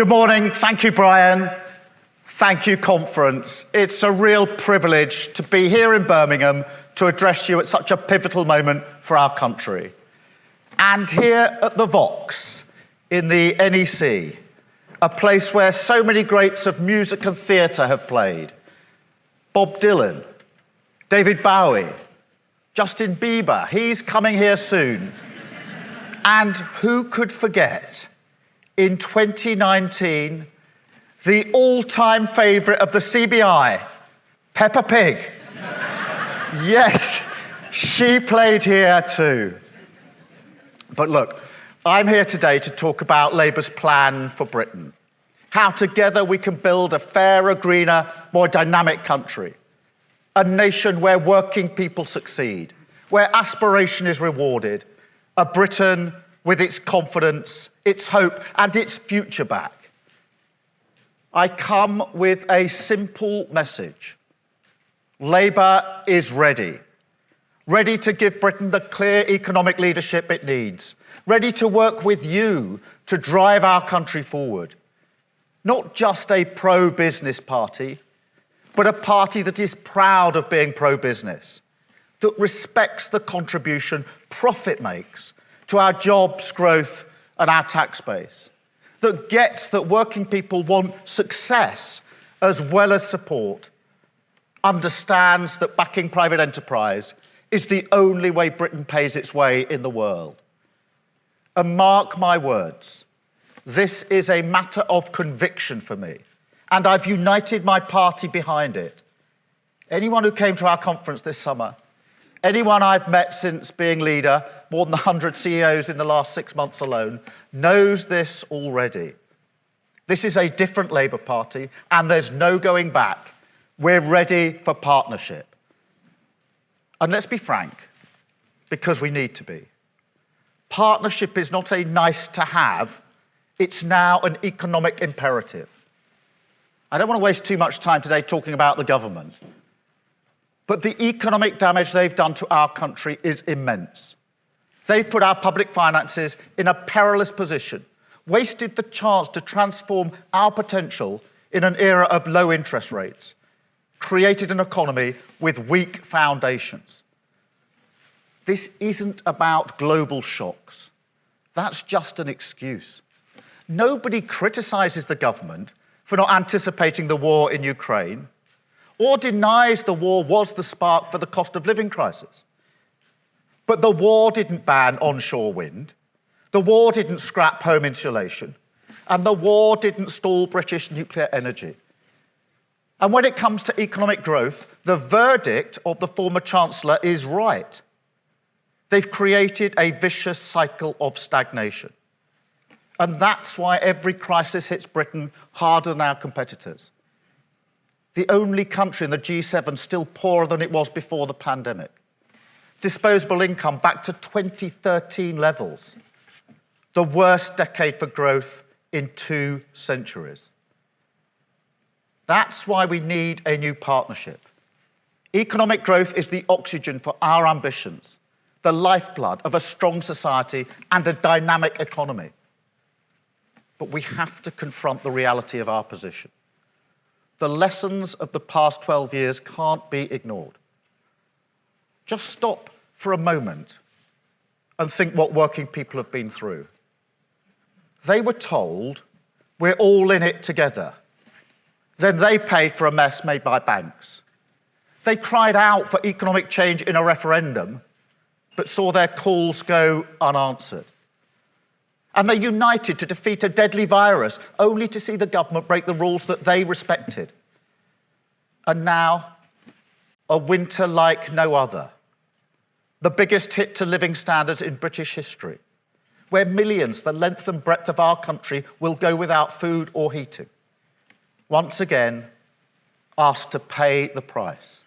Good morning. Thank you, Brian. Thank you, conference. It's a real privilege to be here in Birmingham to address you at such a pivotal moment for our country. And here at the Vox, in the NEC, a place where so many greats of music and theatre have played. Bob Dylan, David Bowie, Justin Bieber, he's coming here soon. And who could forget, in 2019, the all-time favourite of the CBI, Peppa Pig. Yes, she played here too. But look, I'm here today to talk about Labour's plan for Britain. How together we can build a fairer, greener, more dynamic country. A nation where working people succeed, where aspiration is rewarded. A Britain with its confidence, its hope, and its future back. I come with a simple message. Labour is ready. Ready to give Britain the clear economic leadership it needs. Ready to work with you to drive our country forward. Not just a pro-business party, but a party that is proud of being pro-business, that respects the contribution profit makes to our jobs, growth, and our tax base, that gets that working people want success as well as support, understands that backing private enterprise is the only way Britain pays its way in the world. And mark my words, this is a matter of conviction for me, and I've united my party behind it. Anyone who came to our conference this summer, anyone I've met since being leader, more than 100 CEOs in the last 6 months alone, knows this already. This is a different Labour Party, and there's no going back. We're ready for partnership. And let's be frank, because we need to be. Partnership is not a nice to have, it's now an economic imperative. I don't want to waste too much time today talking about the government, but the economic damage they've done to our country is immense. They've put our public finances in a perilous position, wasted the chance to transform our potential in an era of low interest rates, created an economy with weak foundations. This isn't about global shocks. That's just an excuse. Nobody criticises the government for not anticipating the war in Ukraine or denies the war was the spark for the cost of living crisis. But the war didn't ban onshore wind, the war didn't scrap home insulation, and the war didn't stall British nuclear energy. And when it comes to economic growth, the verdict of the former Chancellor is right. They've created a vicious cycle of stagnation. And that's why every crisis hits Britain harder than our competitors. The only country in the G7 still poorer than it was before the pandemic. Disposable income back to 2013 levels. The worst decade for growth in 2 centuries. That's why we need a new partnership. Economic growth is the oxygen for our ambitions, the lifeblood of a strong society and a dynamic economy. But we have to confront the reality of our position. The lessons of the past 12 years can't be ignored. Just stop for a moment and think what working people have been through. They were told, we're all in it together. Then they paid for a mess made by banks. They cried out for economic change in a referendum, but saw their calls go unanswered. And they united to defeat a deadly virus, only to see the government break the rules that they respected. And now, a winter like no other. The biggest hit to living standards in British history, where millions, the length and breadth of our country, will go without food or heating. Once again, asked to pay the price.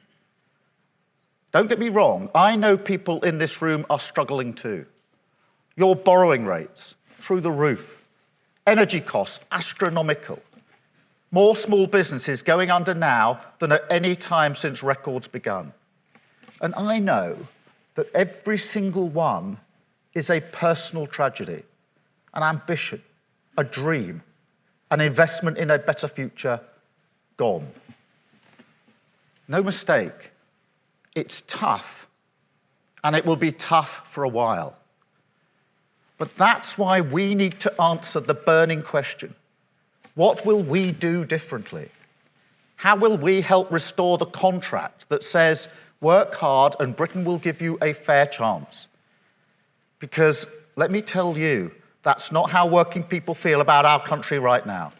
Don't get me wrong, I know people in this room are struggling too. Your borrowing rates, through the roof. Energy costs, astronomical. More small businesses going under now than at any time since records begun. And I know that every single one is a personal tragedy, an ambition, a dream. and investment in a better future gone. No mistake, it's tough, and it will be tough for a while. But that's why we need to answer the burning question: what will we do differently? How will we help restore the contract that says, work hard and Britain will give you a fair chance? Because let me tell you, that's not how working people feel about our country right now.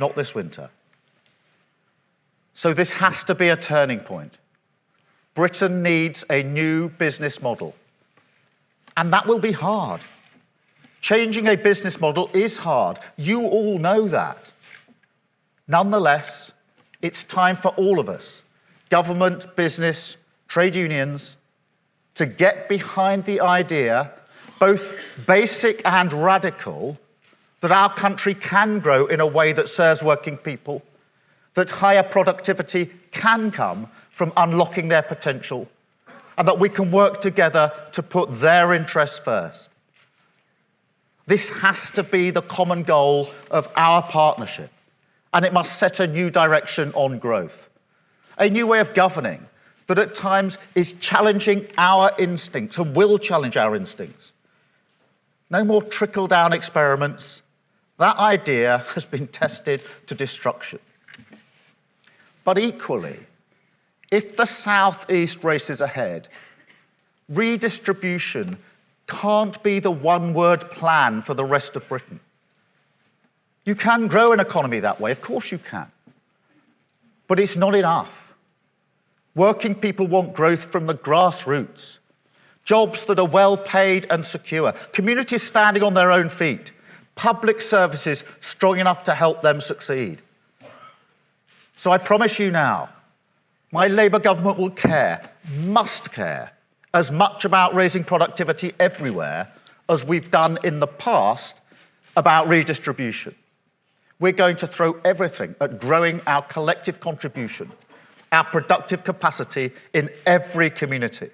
Not this winter. So this has to be a turning point. Britain needs a new business model. And that will be hard. Changing a business model is hard. You all know that. Nonetheless, it's time for all of us, government, business, trade unions, to get behind the idea, both basic and radical, that our country can grow in a way that serves working people, that higher productivity can come from unlocking their potential, and that we can work together to put their interests first. This has to be the common goal of our partnership, and it must set a new direction on growth, a new way of governing that at times is challenging our instincts and will challenge our instincts. No more trickle-down experiments. That idea has been tested to destruction. But equally, if the South-East races ahead, redistribution can't be the one-word plan for the rest of Britain. You can grow an economy that way, of course you can. But it's not enough. Working people want growth from the grassroots, jobs that are well paid and secure, communities standing on their own feet, public services strong enough to help them succeed. So I promise you now, my Labour government will care, must care, as much about raising productivity everywhere as we've done in the past about redistribution. We're going to throw everything at growing our collective contribution, our productive capacity in every community.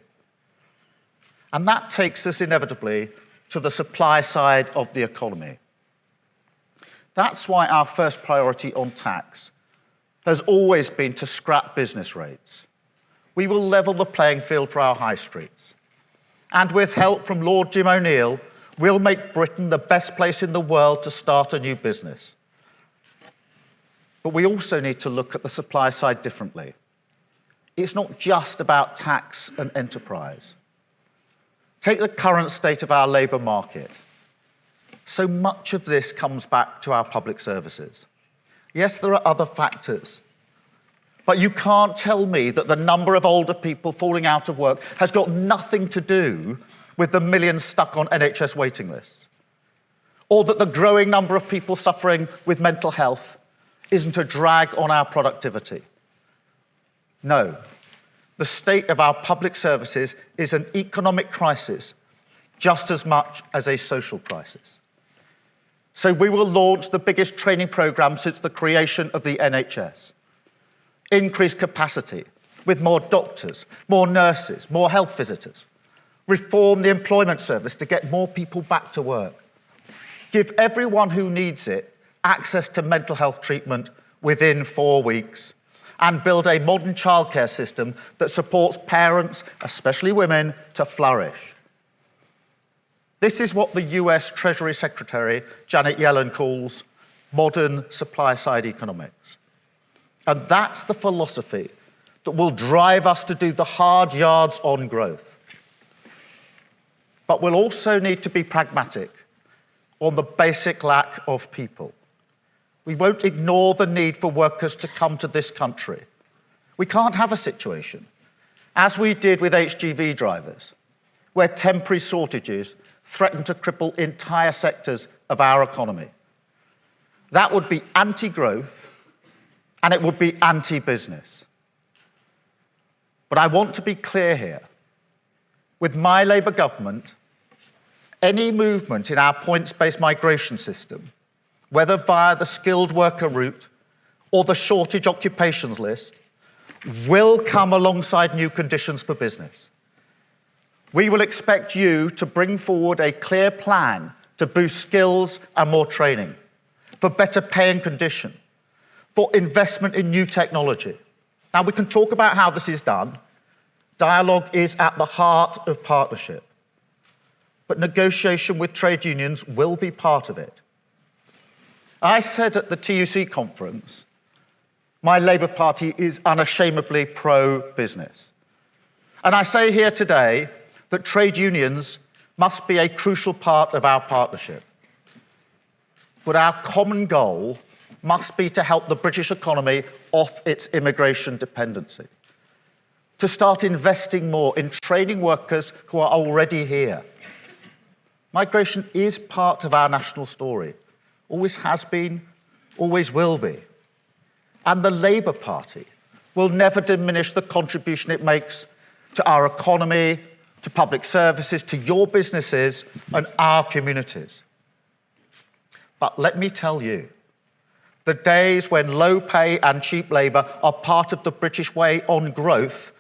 And that takes us inevitably to the supply side of the economy. That's why our first priority on tax has always been to scrap business rates. We will level the playing field for our high streets. And with help from Lord Jim O'Neill, we'll make Britain the best place in the world to start a new business. But we also need to look at the supply side differently. It's not just about tax and enterprise. Take the current state of our labour market. So much of this comes back to our public services. Yes, there are other factors. But you can't tell me that the number of older people falling out of work has got nothing to do with the millions stuck on NHS waiting lists, or that the growing number of people suffering with mental health isn't a drag on our productivity. No, the state of our public services is an economic crisis just as much as a social crisis. So we will launch the biggest training programme since the creation of the NHS. Increase capacity with more doctors, more nurses, more health visitors. Reform the employment service to get more people back to work. Give everyone who needs it access to mental health treatment within 4 weeks. And build a modern childcare system that supports parents, especially women, to flourish. This is what the US Treasury Secretary, Janet Yellen, calls modern supply-side economics. And that's the philosophy that will drive us to do the hard yards on growth. But we'll also need to be pragmatic on the basic lack of people. We won't ignore the need for workers to come to this country. We can't have a situation, as we did with HGV drivers, where temporary shortages threaten to cripple entire sectors of our economy. That would be anti-growth, and it would be anti-business. But I want to be clear here. With my Labour government, any movement in our points-based migration system, whether via the skilled worker route or the shortage occupations list, will come alongside new conditions for business. We will expect you to bring forward a clear plan to boost skills and more training, for better pay and condition, for investment in new technology. Now, we can talk about how this is done. Dialogue is at the heart of partnership. But negotiation with trade unions will be part of it. I said at the TUC conference, my Labour Party is unashamedly pro-business. And I say here today that trade unions must be a crucial part of our partnership. But our common goal must be to help the British economy off its immigration dependency, to start investing more in training workers who are already here. Migration is part of our national story, always has been, always will be. And the Labour Party will never diminish the contribution it makes to our economy, to public services, to your businesses and our communities. But let me tell you, the days when low pay and cheap labour are part of the British way on growth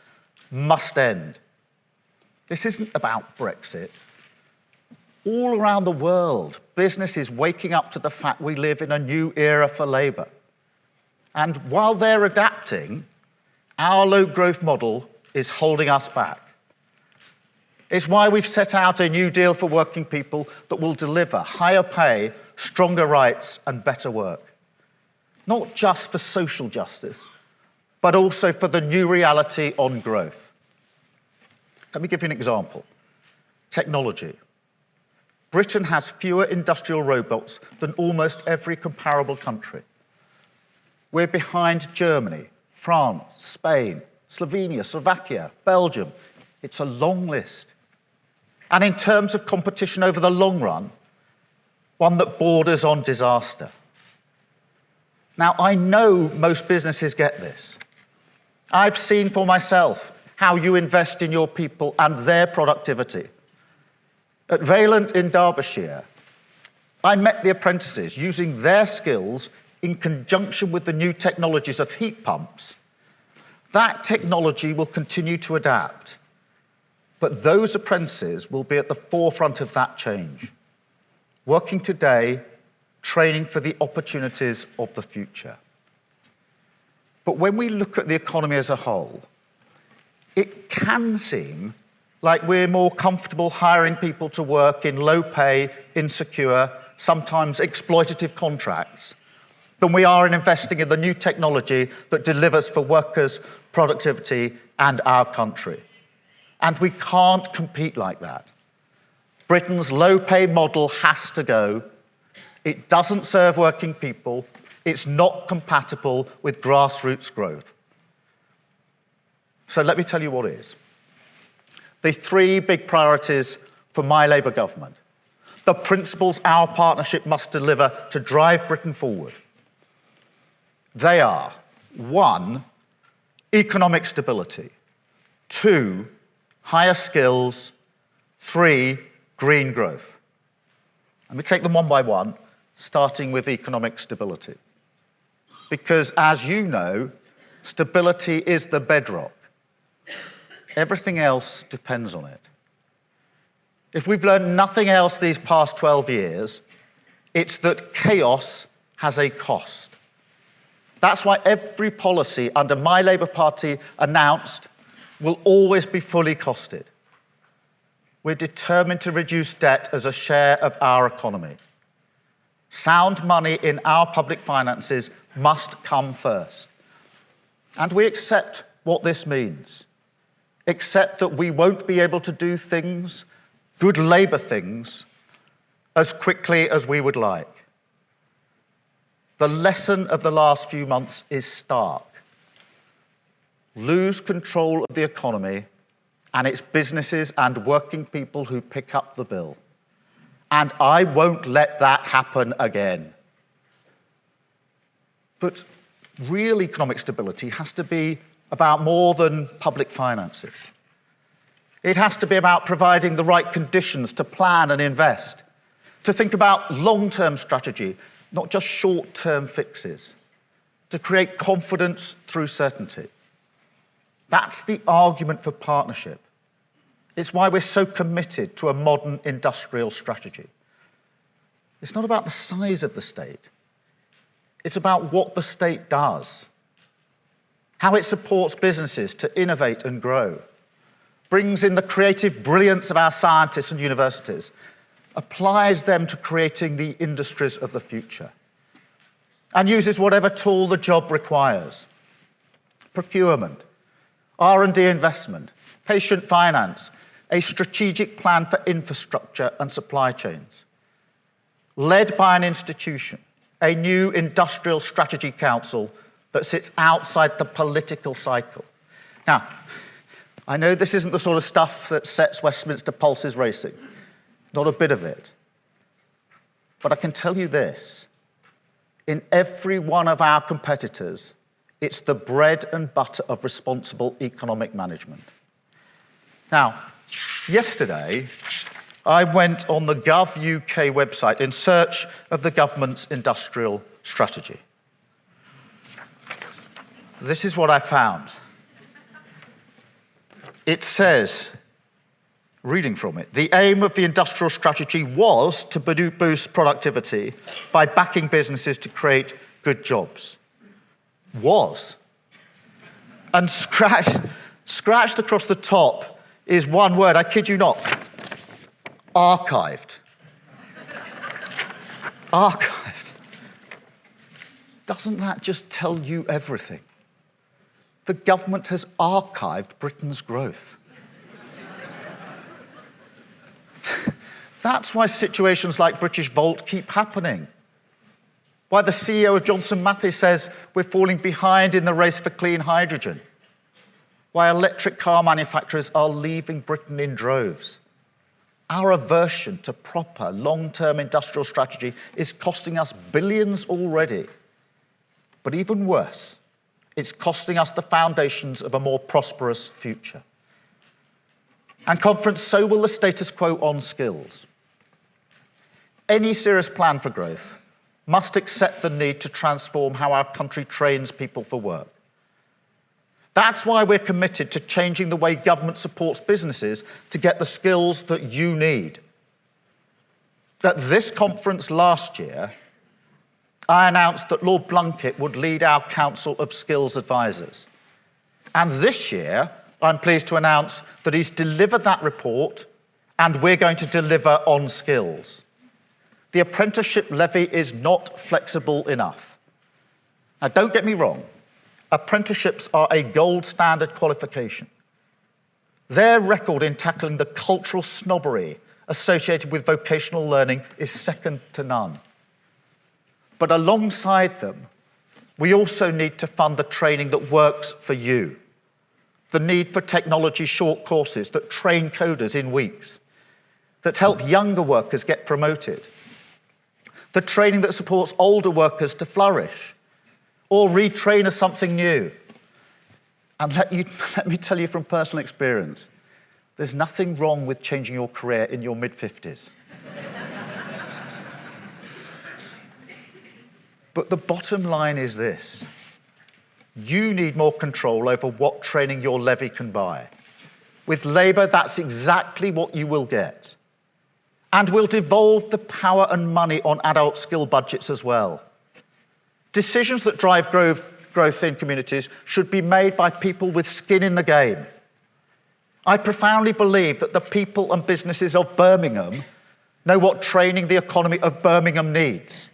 must end. This isn't about Brexit. All around the world, business is waking up to the fact we live in a new era for labour. And while they're adapting, our low growth model is holding us back. It's why we've set out a new deal for working people that will deliver higher pay, stronger rights and better work. Not just for social justice, but also for the new reality on growth. Let me give you an example. Technology. Britain has fewer industrial robots than almost every comparable country. We're behind Germany, France, Spain, Slovenia, Slovakia, Belgium. It's a long list. And in terms of competition over the long run, one that borders on disaster. Now, I know most businesses get this. I've seen for myself how you invest in your people and their productivity. At Vaillant in Derbyshire, I met the apprentices using their skills in conjunction with the new technologies of heat pumps. That technology will continue to adapt, but those apprentices will be at the forefront of that change, working today, training for the opportunities of the future. But when we look at the economy as a whole, it can seem like we're more comfortable hiring people to work in low-pay, insecure, sometimes exploitative contracts than we are in investing in the new technology that delivers for workers, productivity, and our country. And we can't compete like that. Britain's low-pay model has to go. It doesn't serve working people. It's not compatible with grassroots growth. So let me tell you what is. The three big priorities for my Labour government, the principles our partnership must deliver to drive Britain forward. They are: 1, economic stability; 2, higher skills; 3, green growth. Let me take them one by one, starting with economic stability. Because, as you know, stability is the bedrock. Everything else depends on it. If we've learned nothing else these past 12 years, it's that chaos has a cost. That's why every policy under my Labour Party announced will always be fully costed. We're determined to reduce debt as a share of our economy. Sound money in our public finances must come first. And we accept what this means. Accept that we won't be able to do things, good Labour things, as quickly as we would like. The lesson of the last few months is stark. Lose control of the economy, and it's businesses and working people who pick up the bill. And I won't let that happen again. But real economic stability has to be about more than public finances. It has to be about providing the right conditions to plan and invest, to think about long-term strategy, not just short-term fixes, to create confidence through certainty. That's the argument for partnership. It's why we're so committed to a modern industrial strategy. It's not about the size of the state. It's about what the state does, how it supports businesses to innovate and grow, brings in the creative brilliance of our scientists and universities, applies them to creating the industries of the future, and uses whatever tool the job requires. Procurement, R&D investment, patient finance, a strategic plan for infrastructure and supply chains, led by an institution, a new industrial strategy council that sits outside the political cycle. Now, I know this isn't the sort of stuff that sets Westminster pulses racing, not a bit of it. But I can tell you this, in every one of our competitors, it's the bread and butter of responsible economic management. Now, yesterday, I went on the Gov UK website in search of the government's industrial strategy. This is what I found. It says, reading from it, the aim of the industrial strategy was to boost productivity by backing businesses to create good jobs. Was. And scratched across the top is one word, I kid you not, archived. Archived. Doesn't that just tell you everything? The government has archived Britain's growth. That's why situations like British Volt keep happening. Why the CEO of Johnson Matthey says we're falling behind in the race for clean hydrogen. Why electric car manufacturers are leaving Britain in droves. Our aversion to proper long-term industrial strategy is costing us billions already. But even worse, it's costing us the foundations of a more prosperous future. And conference, so will the status quo on skills. Any serious plan for growth must accept the need to transform how our country trains people for work. That's why we're committed to changing the way government supports businesses to get the skills that you need. At this conference last year, I announced that Lord Blunkett would lead our Council of Skills Advisors. And this year, I'm pleased to announce that he's delivered that report and we're going to deliver on skills. The apprenticeship levy is not flexible enough. Now, don't get me wrong. Apprenticeships are a gold standard qualification. Their record in tackling the cultural snobbery associated with vocational learning is second to none. But alongside them, we also need to fund the training that works for you. The need for technology short courses that train coders in weeks, that help younger workers get promoted. The training that supports older workers to flourish, or retrain as something new. And let me tell you from personal experience, there's nothing wrong with changing your career in your mid-50s. But the bottom line is this. You need more control over what training your levy can buy. With Labour, that's exactly what you will get. And we'll devolve the power and money on adult skill budgets as well. Decisions that drive growth in communities should be made by people with skin in the game. I profoundly believe that the people and businesses of Birmingham know what training the economy of Birmingham needs.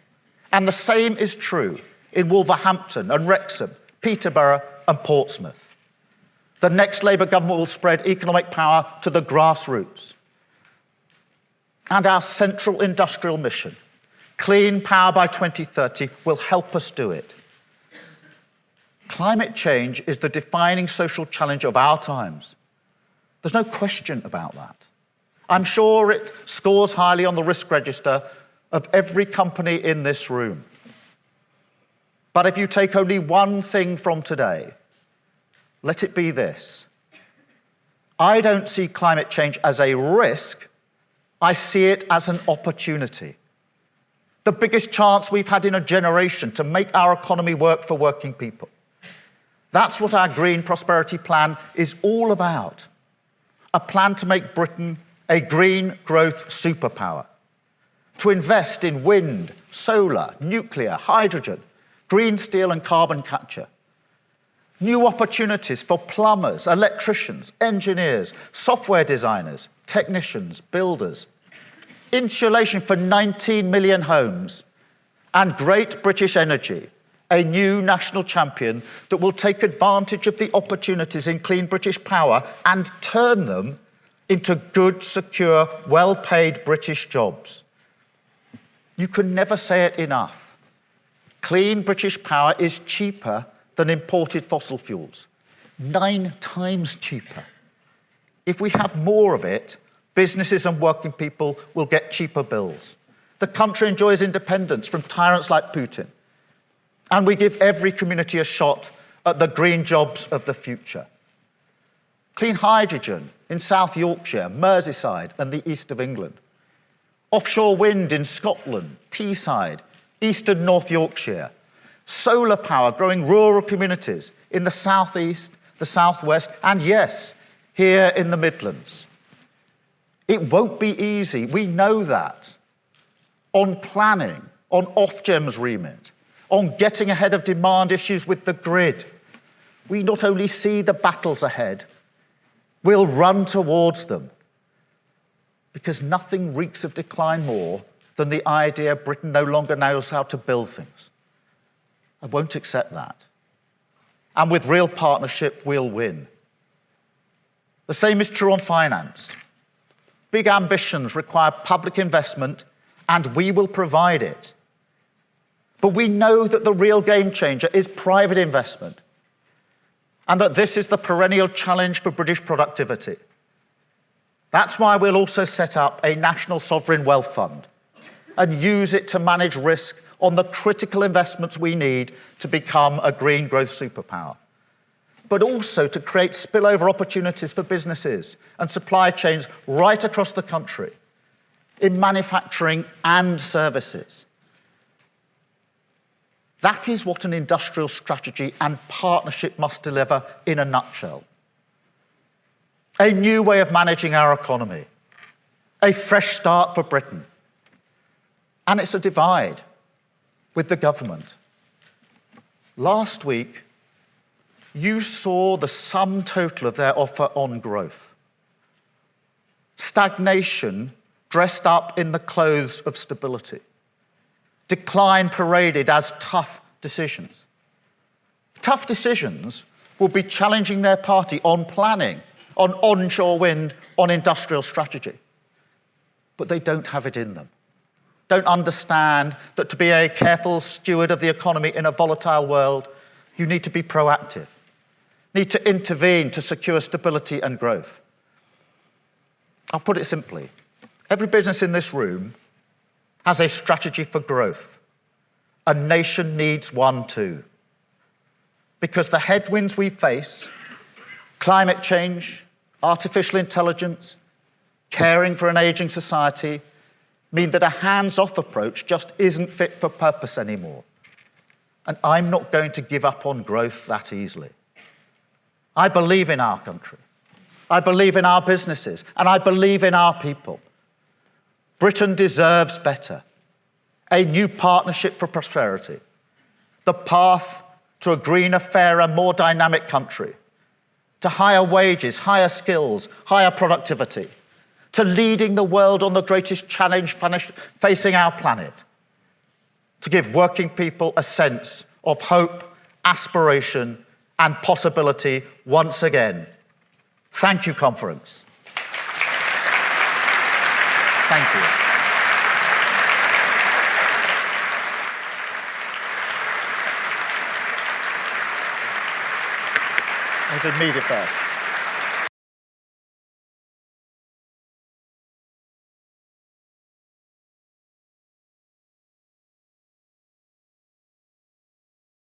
And the same is true in Wolverhampton and Wrexham, Peterborough and Portsmouth. The next Labour government will spread economic power to the grassroots. And our central industrial mission, clean power by 2030, will help us do it. Climate change is the defining social challenge of our times. There's no question about that. I'm sure it scores highly on the risk register of every company in this room. But if you take only one thing from today, let it be this. I don't see climate change as a risk, I see it as an opportunity. The biggest chance we've had in a generation to make our economy work for working people. That's what our Green Prosperity Plan is all about. A plan to make Britain a green growth superpower. To invest in wind, solar, nuclear, hydrogen, green steel and carbon capture, new opportunities for plumbers, electricians, engineers, software designers, technicians, builders, insulation for 19 million homes, and Great British Energy, a new national champion that will take advantage of the opportunities in clean British power and turn them into good, secure, well-paid British jobs. You can never say it enough. Clean British power is cheaper than imported fossil fuels, 9 times cheaper. If we have more of it, businesses and working people will get cheaper bills. The country enjoys independence from tyrants like Putin. And we give every community a shot at the green jobs of the future. Clean hydrogen in South Yorkshire, Merseyside, and the east of England. Offshore wind in Scotland, Teesside, eastern North Yorkshire. Solar power growing rural communities in the southeast, the southwest, and yes, here in the Midlands. It won't be easy, we know that. On planning, on Ofgem's remit, on getting ahead of demand issues with the grid, we not only see the battles ahead, we'll run towards them. Because nothing reeks of decline more than the idea Britain no longer knows how to build things. I won't accept that. And with real partnership, we'll win. The same is true on finance. Big ambitions require public investment, and we will provide it. But we know that the real game changer is private investment, and that this is the perennial challenge for British productivity. That's why we'll also set up a national sovereign wealth fund and use it to manage risk on the critical investments we need to become a green growth superpower, but also to create spillover opportunities for businesses and supply chains right across the country in manufacturing and services. That is what an industrial strategy and partnership must deliver in a nutshell. A new way of managing our economy, a fresh start for Britain. And it's a divide with the government. Last week, you saw the sum total of their offer on growth. Stagnation dressed up in the clothes of stability. Decline paraded as tough decisions. Tough decisions will be challenging their party on planning, on onshore wind, on industrial strategy. But they don't have it in them. Don't understand that to be a careful steward of the economy in a volatile world, you need to be proactive, need to intervene to secure stability and growth. I'll put it simply. Every business in this room has a strategy for growth. A nation needs one too. Because the headwinds we face, climate change, artificial intelligence, caring for an aging society, mean that a hands-off approach just isn't fit for purpose anymore. And I'm not going to give up on growth that easily. I believe in our country. I believe in our businesses, and I believe in our people. Britain deserves better. A new partnership for prosperity. The path to a greener, fairer, more dynamic country. To higher wages, higher skills, higher productivity. To leading the world on the greatest challenge facing our planet. To give working people a sense of hope, aspiration, and possibility once again. Thank you, conference. Thank you. I did media first.